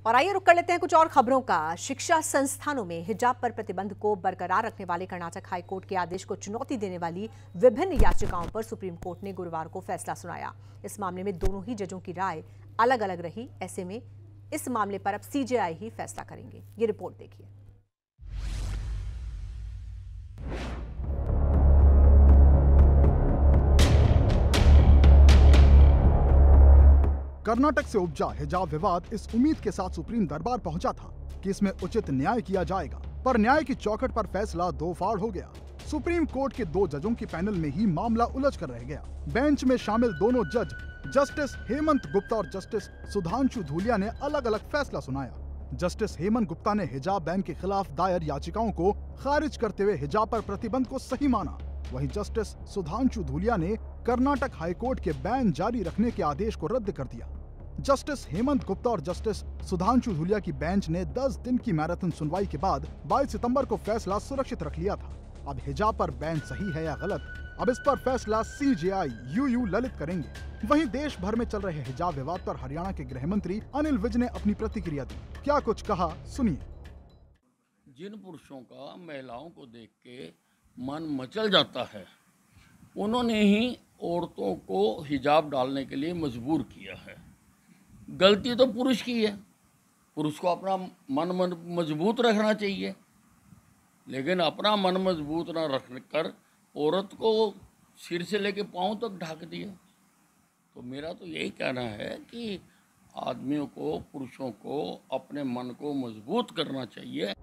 और आइए रुक कर लेते हैं कुछ और खबरों का। शिक्षा संस्थानों में हिजाब पर प्रतिबंध को बरकरार रखने वाले कर्नाटक हाईकोर्ट के आदेश को चुनौती देने वाली विभिन्न याचिकाओं पर सुप्रीम कोर्ट ने गुरुवार को फैसला सुनाया। इस मामले में दोनों ही जजों की राय अलग अलग रही। ऐसे में इस मामले पर अब सीजेआई ही फैसला करेंगे। ये रिपोर्ट देखिए। कर्नाटक से उपजा हिजाब विवाद इस उम्मीद के साथ सुप्रीम दरबार पहुंचा था कि इसमें उचित न्याय किया जाएगा, पर न्याय की चौखट पर फैसला दो फाड़ हो गया। सुप्रीम कोर्ट के दो जजों के पैनल में ही मामला उलझ कर रह गया। बेंच में शामिल दोनों जज जस्टिस हेमंत गुप्ता और जस्टिस सुधांशु धूलिया ने अलग अलग फैसला सुनाया। जस्टिस हेमंत गुप्ता ने हिजाब बैन के खिलाफ दायर याचिकाओं को खारिज करते हुए हिजाब पर प्रतिबंध को सही माना। वहीं जस्टिस सुधांशु धूलिया ने कर्नाटक हाईकोर्ट के बैन जारी रखने के आदेश को रद्द कर दिया। जस्टिस हेमंत गुप्ता और जस्टिस सुधांशु धूलिया की बेंच ने 10 दिन की मैराथन सुनवाई के बाद 22 सितंबर को फैसला सुरक्षित रख लिया था। अब हिजाब पर बैन सही है या गलत, अब इस पर फैसला सीजेआई यूयू ललित करेंगे। वहीं देश भर में चल रहे हिजाब विवाद पर हरियाणा के गृह मंत्री अनिल विज ने अपनी प्रतिक्रिया दी। क्या कुछ कहा, सुनिए। जिन पुरुषों का महिलाओं को देख के मन मचल जाता है, उन्होंने ही औरतों को हिजाब डालने के लिए मजबूर किया है। गलती तो पुरुष की है। पुरुष को अपना मन मजबूत रखना चाहिए, लेकिन अपना मन मजबूत न रख कर औरत को सिर से लेके पाँव तक ढक दिया। तो मेरा तो यही कहना है कि आदमियों को, पुरुषों को अपने मन को मजबूत करना चाहिए।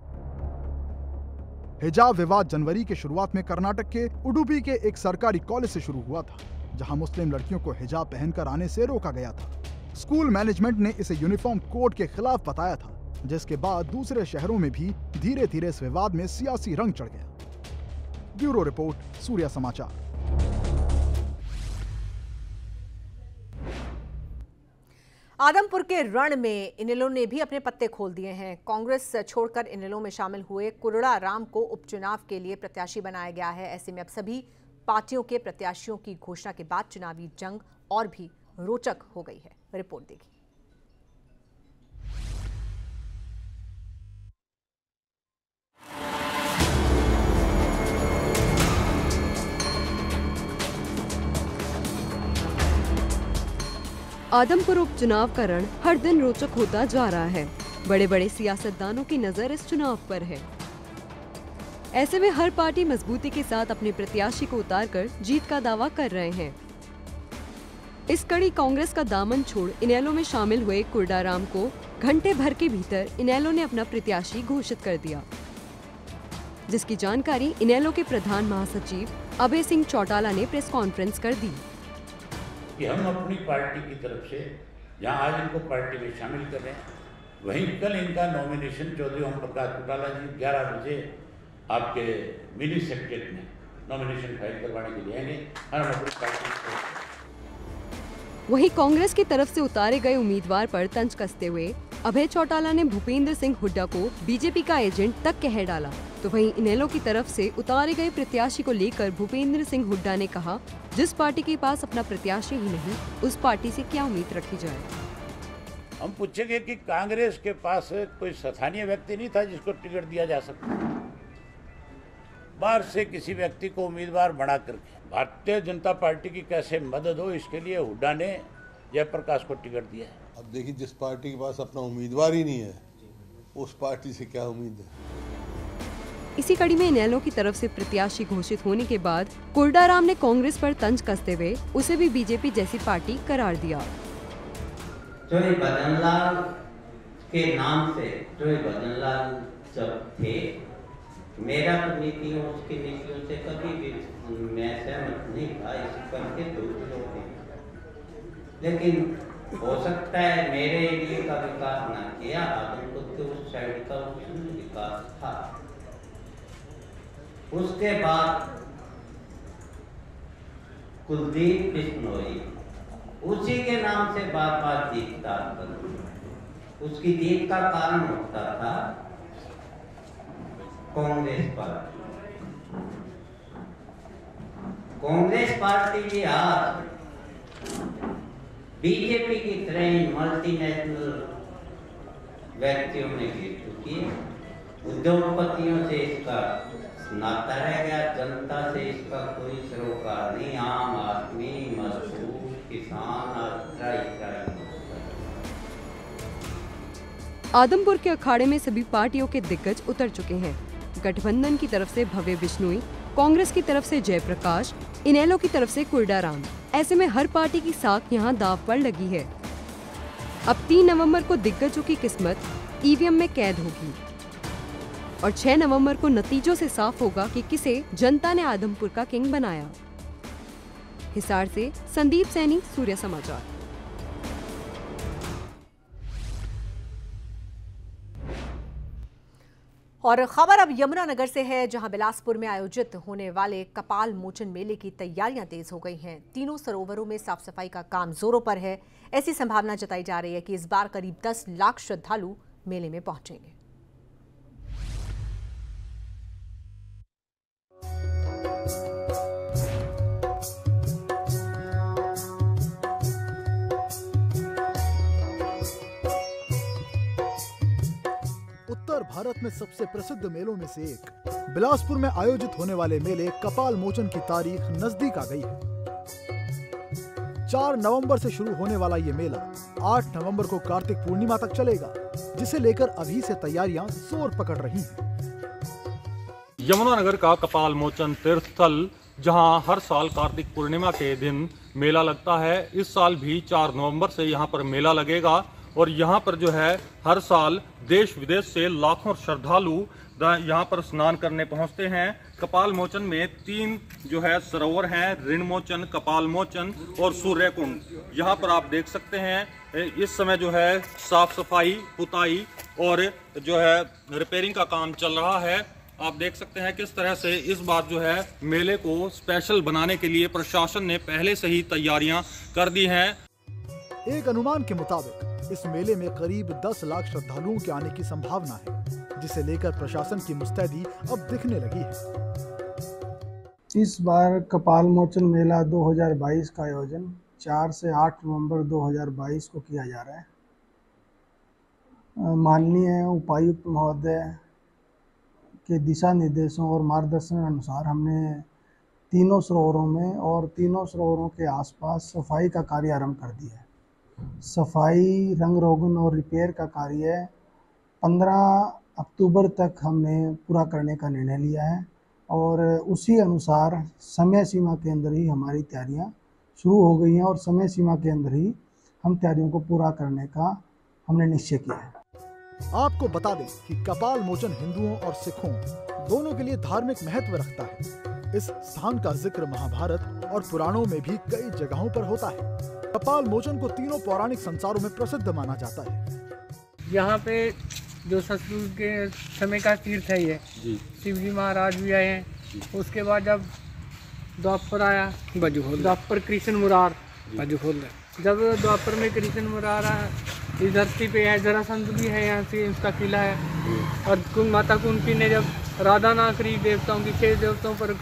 हिजाब विवाद जनवरी के शुरुआत में कर्नाटक के उडुपी के एक सरकारी कॉलेज से शुरू हुआ था, जहां मुस्लिम लड़कियों को हिजाब पहनकर आने से रोका गया था। स्कूल मैनेजमेंट ने इसे यूनिफॉर्म कोड के खिलाफ बताया था, जिसके बाद दूसरे शहरों में भी धीरे धीरे इस विवाद में सियासी रंग चढ़ गया। ब्यूरो रिपोर्ट, सूर्या समाचार। आदमपुर के रण में इनेलो ने भी अपने पत्ते खोल दिए हैं। कांग्रेस छोड़कर इनेलो में शामिल हुए कुरड़ा राम को उपचुनाव के लिए प्रत्याशी बनाया गया है। ऐसे में अब सभी पार्टियों के प्रत्याशियों की घोषणा के बाद चुनावी जंग और भी रोचक हो गई है। रिपोर्ट देखिए। आदमपुर उपचुनाव का रण हर दिन रोचक होता जा रहा है। बड़े बड़े सियासतदानों की नजर इस चुनाव पर है। ऐसे में हर पार्टी मजबूती के साथ अपने प्रत्याशी को उतारकर जीत का दावा कर रहे हैं। इस कड़ी कांग्रेस का दामन छोड़ इनेलो में शामिल हुए कुरडाराम को घंटे भर के भीतर इनेलो ने अपना प्रत्याशी घोषित कर दिया, जिसकी जानकारी इनेलो के प्रधान महासचिव अभय सिंह चौटाला ने प्रेस कॉन्फ्रेंस कर दी कि हम अपनी पार्टी की तरफ से जहां आज इनको पार्टी में शामिल कर रहे हैं, वहीं कल इनका नॉमिनेशन चौधरी ओम प्रकाश चौटाला जी 11 बजे आपके मिनी सेक्रेटरीट में नॉमिनेशन फाइल करवाने के लिए आएंगे और हम अपनी पार्टी को। वहीं कांग्रेस की तरफ से उतारे गए उम्मीदवार पर तंज कसते हुए अभय चौटाला ने भूपेंद्र सिंह हुड्डा को बीजेपी का एजेंट तक कह डाला। तो वहीं इनेलो की तरफ से उतारे गए प्रत्याशी को लेकर भूपेंद्र सिंह हुड्डा ने कहा, जिस पार्टी के पास अपना प्रत्याशी ही नहीं, उस पार्टी से क्या उम्मीद रखी जाए। हम पूछेंगे कि कांग्रेस के पास कोई स्थानीय व्यक्ति नहीं था जिसको टिकट दिया जा सकता, बाहर से किसी व्यक्ति को उम्मीदवार बना करके भारतीय जनता पार्टी की कैसे मदद हो, इसके लिए हुड्डा ने जयप्रकाश को टिकट दिया है। अब देखिए, जिस पार्टी के पास अपना उम्मीदवार ही नहीं है, उस पार्टी से क्या उम्मीद है। इसी कड़ी में इनेलो की तरफ से प्रत्याशी घोषित होने के बाद कुरडाराम ने कांग्रेस पर तंज कसते हुए उसे भी बीजेपी जैसी पार्टी करार दिया। जोई बदनलाल के नाम से जोई बदनलाल जब थे, मेरा नीतियों उसकी नीतियों से कभी भी मैं सहमत नहीं था, इस करके दूसरों ने, लेकिन हो सकता है मेरे एरिया का विकास न किया, आदमपुर के उस साइड का उसमें विकास था। उसके बाद कुलदीप बिश्नोई उसी के नाम से बार बार जीतता था। उसकी जीत का कारण होता था कांग्रेस पार्टी। कांग्रेस पार्टी भी आज बीजेपी की तरह मल्टीनेशनल व्यक्तियों ने घेर चुकी है। उद्योगपतियों से इसका नाता रह गया, जनता से इसका कोई सरोकार नहीं। आम आदमी, मजदूर, किसान आदमपुर के अखाड़े में सभी पार्टियों के दिग्गज उतर चुके हैं। गठबंधन की तरफ से भव्य बिश्नोई, कांग्रेस की तरफ से जयप्रकाश, इनेलो की तरफ से कुलडाराम। ऐसे में हर पार्टी की साख यहाँ दांव पर लगी है। अब 3 नवंबर को दिग्गजों की किस्मत ईवीएम में कैद होगी और 6 नवंबर को नतीजों से साफ होगा कि किसे जनता ने आदमपुर का किंग बनाया। हिसार से संदीप सैनी, सूर्य समाचार। और खबर अब यमुनानगर से है, जहां बिलासपुर में आयोजित होने वाले कपाल मोचन मेले की तैयारियां तेज हो गई हैं। तीनों सरोवरों में साफ सफाई का काम जोरों पर है। ऐसी संभावना जताई जा रही है कि इस बार करीब 10 लाख श्रद्धालु मेले में पहुंचेंगे। उत्तर भारत में सबसे प्रसिद्ध मेलों में से एक बिलासपुर में आयोजित होने वाले मेले कपाल मोचन की तारीख नजदीक आ गई है। 4 नवंबर से शुरू होने वाला ये मेला 8 नवंबर को कार्तिक पूर्णिमा तक चलेगा, जिसे लेकर अभी से तैयारियां जोर पकड़ रही हैं। यमुनानगर का कपाल मोचन तीर्थ स्थल, जहां हर साल कार्तिक पूर्णिमा के दिन मेला लगता है, इस साल भी 4 नवंबर से यहां पर मेला लगेगा। और यहाँ पर जो है हर साल देश विदेश से लाखों श्रद्धालु यहाँ पर स्नान करने पहुँचते हैं। कपाल मोचन में 3 जो है सरोवर हैं, ऋण मोचन, कपाल मोचन और सूर्य कुंड। यहाँ पर आप देख सकते हैं इस समय जो है साफ सफाई, पुताई और जो है रिपेयरिंग का काम चल रहा है। आप देख सकते हैं किस तरह से इस बार जो है मेले को स्पेशल बनाने के लिए प्रशासन ने पहले से ही तैयारियां कर दी हैं। एक अनुमान के मुताबिक इस मेले में करीब 10 लाख श्रद्धालुओं के आने की संभावना है, जिसे लेकर प्रशासन की मुस्तैदी अब दिखने लगी है। इस बार कपाल मोचन मेला 2022 का आयोजन 4 से 8 नवंबर 2022 को किया जा रहा है। माननीय उपायुक्त महोदय के दिशा निर्देशों और मार्गदर्शन अनुसार हमने तीनों सरोवरों में और तीनों सरोवरों के आसपास सफाई का कार्य आरंभ कर दिया है। सफाई, रंग रोगन और रिपेयर का कार्य 15 अक्टूबर तक हमने पूरा करने का निर्णय लिया है और उसी अनुसार समय सीमा के अंदर ही हमारी तैयारियां शुरू हो गई हैं और समय सीमा के अंदर ही हम तैयारियों को पूरा करने का हमने निश्चय किया है। आपको बता दें कि कपाल मोचन हिंदुओं और सिखों दोनों के लिए धार्मिक महत्व रखता है। इस स्थान का जिक्र महाभारत और पुराणों में भी कई जगहों पर होता है। कपाल मोचन को तीनों पौराणिक संसारों में प्रसिद्ध माना जाता है। यहाँ पे जो संस्कृत के समय का तीर्थ है ये, शिवजी महाराज भी आए हैं। उसके बाद जब द्वापर आया, द्वापर कृष्ण मुरार, जब द्वापर में कृष्ण मुरार इस धरती पे है, जरासंध भी है, यहाँ से उसका किला है। और माता कुंती ने जब राधा ना करी देवताओं की 6 देवताओं पर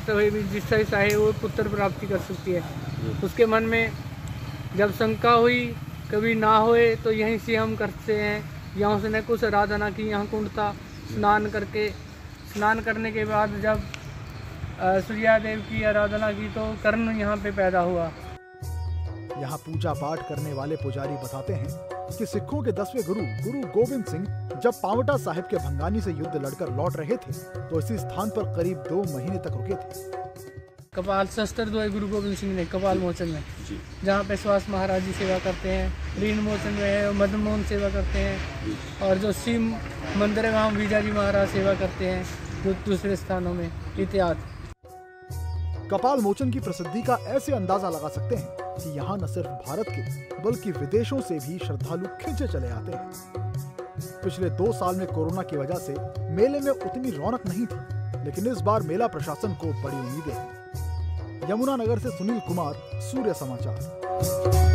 जिससे चाहे वो पुत्र प्राप्ति कर सकती है। उसके मन में जब शंका हुई कभी ना होए तो यहीं से हम करते हैं। यहाँ उसने कुछ आराधना की, यहाँ कुंड था, स्नान करने के बाद जब सूर्यादेव की आराधना की तो कर्ण यहाँ पे पैदा हुआ। यहाँ पूजा पाठ करने वाले पुजारी बताते हैं कि सिखों के 10वें गुरु गोविंद सिंह जब पावटा साहिब के भंगानी से युद्ध लड़कर लौट रहे थे तो इसी स्थान पर करीब 2 महीने तक रुके थे। कपाल शस्त्र द्वय गुरु गोविंद सिंह ने कपाल मोचन में, जहाँ पे सुभाष महाराज जी सेवा करते हैं। ऋण मोचन में मदन मोहन सेवा करते हैं और जो शिव मंदिर है वहाँ विजय महाराज सेवा करते हैं, जो दूसरे स्थानों में इत्यादि। कपाल मोचन की प्रसिद्धि का ऐसे अंदाजा लगा सकते हैं कि यहाँ न सिर्फ भारत के बल्कि विदेशों से भी श्रद्धालु खिंचे चले आते हैं। पिछले 2 साल में कोरोना की वजह से मेले में उतनी रौनक नहीं थी, लेकिन इस बार मेला प्रशासन को बड़ी उम्मीदें हैं। यमुनानगर से सुनील कुमार, सूर्य समाचार।